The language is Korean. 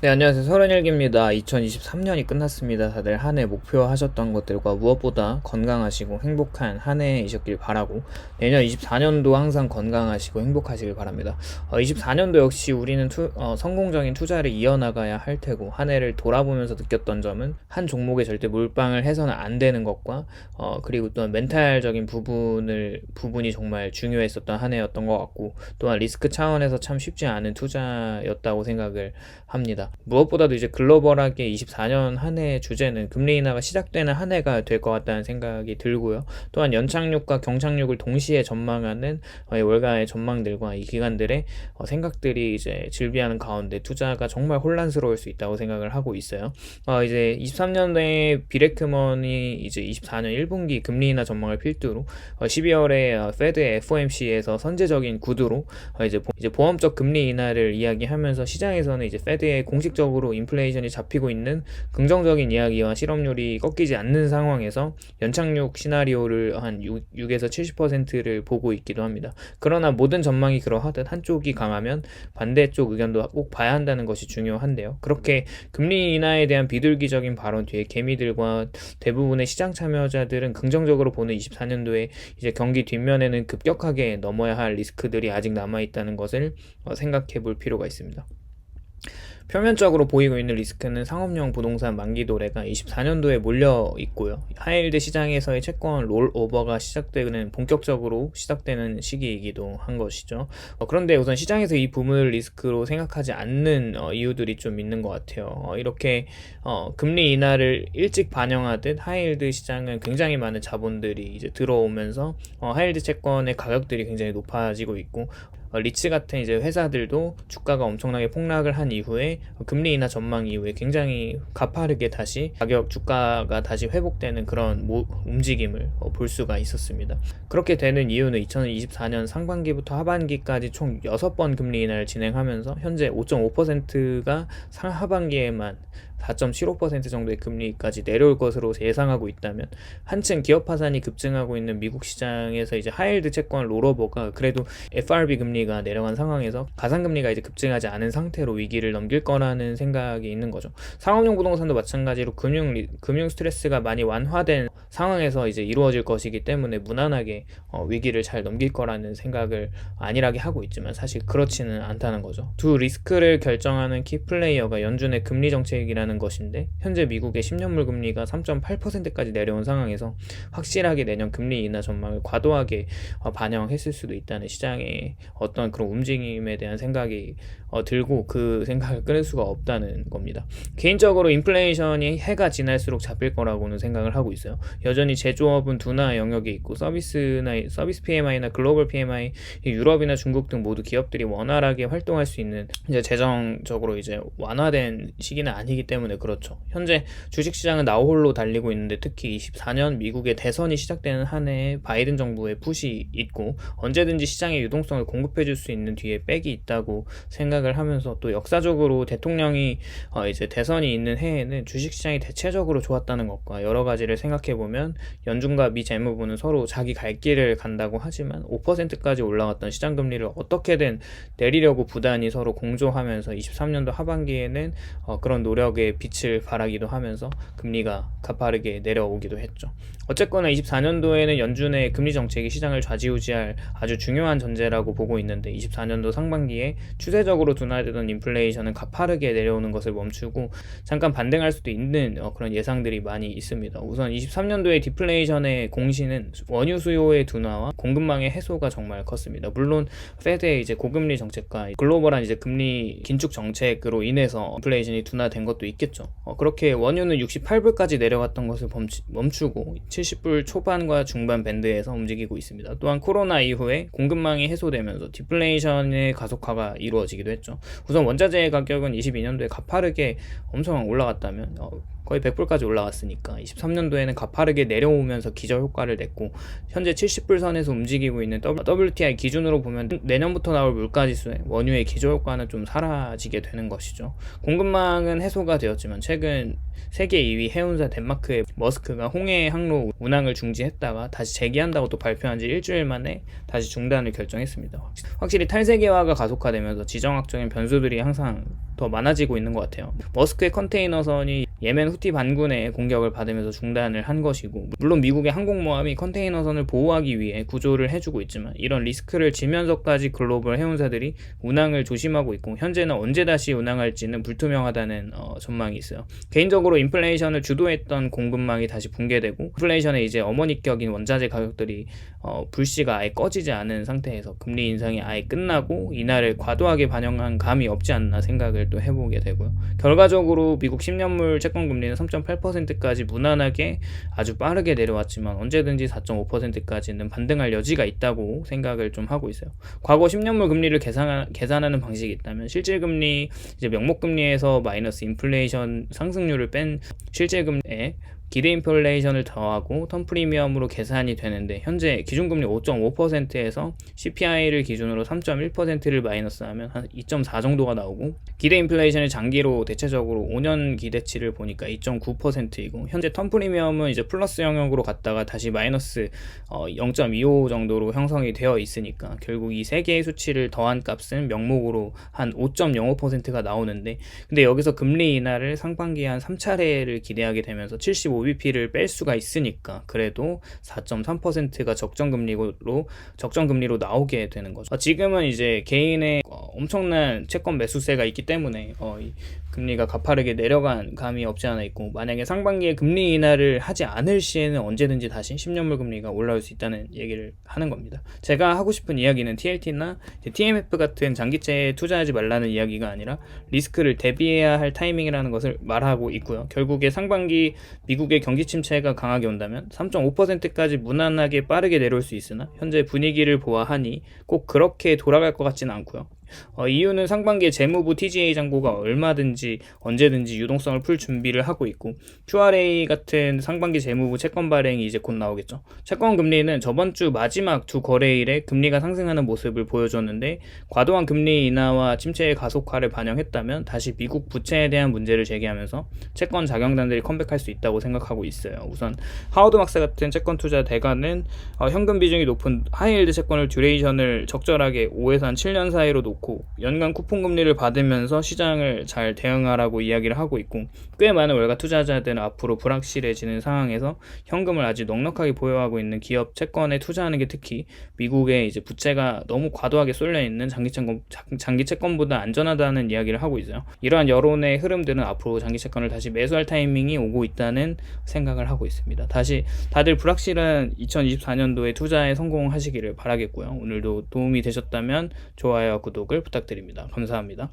네, 안녕하세요. 31기입니다. 2023년이 끝났습니다. 다들 한 해 목표하셨던 것들과 무엇보다 건강하시고 행복한 한 해이셨길 바라고, 내년 24년도 항상 건강하시고 행복하시길 바랍니다. 24년도 역시 우리는 성공적인 투자를 이어나가야 할 테고, 한 해를 돌아보면서 느꼈던 점은 한 종목에 절대 몰빵을 해서는 안 되는 것과, 그리고 또한 멘탈적인 부분이 정말 중요했었던 한 해였던 것 같고, 또한 리스크 차원에서 참 쉽지 않은 투자였다고 생각을 합니다. 무엇보다도 이제 글로벌하게 24년 한 해 주제는 금리 인하가 시작되는 한 해가 될 것 같다는 생각이 들고요. 또한 연착륙과 경착륙을 동시에 전망하는 월가의 전망들과 이 기관들의 생각들이 이제 질비하는 가운데 투자가 정말 혼란스러울 수 있다고 생각을 하고 있어요. 이제 23년에 비레크먼이 이제 24년 1분기 금리 인하 전망을 필두로 12월에 페드 FOMC에서 선제적인 구두로 이제 보험적 금리 인하를 이야기하면서, 시장에서는 이제 페드의 공식적으로 인플레이션이 잡히고 있는 긍정적인 이야기와 실업률이 꺾이지 않는 상황에서 연착륙 시나리오를 한 6에서 70%를 보고 있기도 합니다. 그러나 모든 전망이 그러하듯 한쪽이 강하면 반대쪽 의견도 꼭 봐야 한다는 것이 중요한데요. 그렇게 금리 인하에 대한 비둘기적인 발언 뒤에 개미들과 대부분의 시장 참여자들은 긍정적으로 보는 24년도에 이제 경기 뒷면에는 급격하게 넘어야 할 리스크들이 아직 남아있다는 것을 생각해 볼 필요가 있습니다. 표면적으로 보이고 있는 리스크는 상업용 부동산 만기 도래가 24년도에 몰려 있고요. 하이힐드 시장에서의 채권 롤오버가 본격적으로 시작되는 시기이기도 한 것이죠. 그런데 우선 시장에서 이 부분을 리스크로 생각하지 않는 이유들이 좀 있는 것 같아요. 이렇게 금리 인하를 일찍 반영하듯 하이힐드 시장은 굉장히 많은 자본들이 이제 들어오면서 하이힐드 채권의 가격들이 굉장히 높아지고 있고, 리츠 같은 이제 회사들도 주가가 엄청나게 폭락을 한 이후에 금리 인하 전망 이후에 굉장히 가파르게 다시 주가가 다시 회복되는 그런 움직임을 볼 수가 있었습니다. 그렇게 되는 이유는 2024년 상반기부터 하반기까지 총 6번 금리 인하를 진행하면서 현재 5.5%가 하반기에만 4.75% 정도의 금리까지 내려올 것으로 예상하고 있다면, 한층 기업 파산이 급증하고 있는 미국 시장에서 이제 하이힐드 채권 롤오버가 그래도 FRB 금리가 내려간 상황에서 가상금리가 이제 급증하지 않은 상태로 위기를 넘길 거라는 생각이 있는 거죠. 상업용 부동산도 마찬가지로 금융 스트레스가 많이 완화된 상황에서 이제 이루어질 것이기 때문에 무난하게 위기를 잘 넘길 거라는 생각을 안일하게 하고 있지만, 사실 그렇지는 않다는 거죠. 두 리스크를 결정하는 키플레이어가 연준의 금리 정책이라는 것인데, 현재 미국의 10년물 금리가 3.8%까지 내려온 상황에서 확실하게 내년 금리 인하 전망을 과도하게 반영했을 수도 있다는 시장의 어떤 그런 움직임에 대한 생각이 들고, 그 생각을 끊을 수가 없다는 겁니다. 개인적으로 인플레이션이 해가 지날수록 잡힐 거라고는 생각을 하고 있어요. 여전히 제조업은 둔화 영역에 있고, 서비스 PMI나 글로벌 PMI, 유럽이나 중국 등 모두 기업들이 원활하게 활동할 수 있는 이제 재정적으로 이제 완화된 시기는 아니기 때문에 그렇죠. 현재 주식시장은 나홀로 달리고 있는데, 특히 24년 미국의 대선이 시작되는 한 해에 바이든 정부의 푸시 있고, 언제든지 시장의 유동성을 공급해줄 수 있는 뒤에 백이 있다고 생각을 하면서, 또 역사적으로 대통령이 이제 대선이 있는 해에는 주식시장이 대체적으로 좋았다는 것과 여러 가지를 생각해보면, 연준과 미 재무부는 서로 자기 갈 길을 간다고 하지만 5%까지 올라갔던 시장금리를 어떻게든 내리려고 부단히 서로 공조하면서 23년도 하반기에는 그런 노력의 빛을 발하기도 하면서 금리가 가파르게 내려오기도 했죠. 어쨌거나 24년도에는 연준의 금리 정책이 시장을 좌지우지할 아주 중요한 전제라고 보고 있는데, 24년도 상반기에 추세적으로 둔화되던 인플레이션은 가파르게 내려오는 것을 멈추고 잠깐 반등할 수도 있는 그런 예상들이 많이 있습니다. 우선 23년도의 디플레이션의 공시는 원유 수요의 둔화와 공급망의 해소가 정말 컸습니다. 물론 페드의 이제 고금리 정책과 글로벌한 이제 금리 긴축 정책으로 인해서 인플레이션이 둔화된 것도 있겠죠. 그렇게 원유는 68불까지 내려갔던 것을 멈추고 70불 초반과 중반 밴드에서 움직이고 있습니다. 또한 코로나 이후에 공급망이 해소되면서 디플레이션의 가속화가 이루어지기도 했죠. 우선 원자재 가격은 22년도에 가파르게 엄청 올라갔다면 거의 100불까지 올라갔으니까, 23년도에는 가파르게 내려오면서 기저효과를 냈고, 현재 70불 선에서 움직이고 있는 WTI 기준으로 보면 내년부터 나올 물가지수의 원유의 기저효과는 좀 사라지게 되는 것이죠. 공급망은 해소가 되었지만, 최근 세계 2위 해운사 덴마크의 머스크가 홍해 항로 운항을 중지했다가 다시 재개한다고 또 발표한 지 일주일 만에 다시 중단을 결정했습니다. 확실히 탈세계화가 가속화되면서 지정학적인 변수들이 항상 더 많아지고 있는 것 같아요. 머스크의 컨테이너선이 예멘 후티 반군의 공격을 받으면서 중단을 한 것이고, 물론 미국의 항공모함이 컨테이너선을 보호하기 위해 구조를 해주고 있지만 이런 리스크를 지면서까지 글로벌 해운사들이 운항을 조심하고 있고, 현재는 언제 다시 운항할지는 불투명하다는 전망이 있어요. 개인적으로 인플레이션을 주도했던 공급망이 다시 붕괴되고, 인플레이션의 이제 어머니격인 원자재 가격들이 불씨가 아예 꺼지지 않은 상태에서 금리 인상이 아예 끝나고 이날을 과도하게 반영한 감이 없지 않나 생각을 또 해보게 되고요. 결과적으로 미국 10년물 채권 금리는 3.8%까지 무난하게 아주 빠르게 내려왔지만 언제든지 4.5%까지는 반등할 여지가 있다고 생각을 좀 하고 있어요. 과거 10년물 금리를 계산하는 방식이 있다면 실질금리, 이제 명목금리에서 마이너스 인플레이션 상승률을 뺀 실질금리에 기대 인플레이션을 더하고 턴 프리미엄으로 계산이 되는데, 현재 기준금리 5.5%에서 CPI를 기준으로 3.1%를 마이너스하면 한 2.4 정도가 나오고, 기대 인플레이션의 장기로 대체적으로 5년 기대치를 보니까 2.9%이고, 현재 턴 프리미엄은 이제 플러스 영역으로 갔다가 다시 마이너스 0.25 정도로 형성이 되어 있으니까 결국 이 세 개의 수치를 더한 값은 명목으로 한 5.05%가 나오는데, 근데 여기서 금리 인하를 상반기에 한 3차례를 기대하게 되면서 75bp를 뺄 수가 있으니까 그래도 4.3%가 적정금리로 나오게 되는 거죠. 지금은 이제 개인의 엄청난 채권 매수세가 있기 때문에 이 금리가 가파르게 내려간 감이 없지 않아 있고, 만약에 상반기에 금리 인하를 하지 않을 시에는 언제든지 다시 10년물 금리가 올라올 수 있다는 얘기를 하는 겁니다. 제가 하고 싶은 이야기는 TLT나 TMF 같은 장기채에 투자하지 말라는 이야기가 아니라 리스크를 대비해야 할 타이밍이라는 것을 말하고 있고요. 결국에 상반기 미국의 경기 침체가 강하게 온다면 3.5%까지 무난하게 빠르게 내려올 수 있으나 현재 분위기를 보아하니 꼭 그렇게 돌아갈 것 같지는 않고요. 이유는 상반기에 재무부 TGA 잔고가 얼마든지 언제든지 유동성을 풀 준비를 하고 있고, QRA 같은 상반기 재무부 채권 발행이 이제 곧 나오겠죠. 채권 금리는 저번 주 마지막 두 거래일에 금리가 상승하는 모습을 보여줬는데, 과도한 금리 인하와 침체의 가속화를 반영했다면 다시 미국 부채에 대한 문제를 제기하면서 채권 자경단들이 컴백할 수 있다고 생각하고 있어요. 우선 하워드 막스 같은 채권 투자 대가는 현금 비중이 높은 하이힐드 채권을 듀레이션을 적절하게 5에서 한 7년 사이로 놓고 연간 쿠폰 금리를 받으면서 시장을 잘 대응하라고 이야기를 하고 있고, 꽤 많은 월가 투자자들은 앞으로 불확실해지는 상황에서 현금을 아주 넉넉하게 보유하고 있는 기업 채권에 투자하는 게 특히 미국의 이제 부채가 너무 과도하게 쏠려 있는 장기 채권보다 안전하다는 이야기를 하고 있어요. 이러한 여론의 흐름들은 앞으로 장기 채권을 다시 매수할 타이밍이 오고 있다는 생각을 하고 있습니다. 다시 다들 불확실한 2024년도에 투자에 성공하시기를 바라겠고요. 오늘도 도움이 되셨다면 좋아요와 구독을 부탁드립니다. 감사합니다.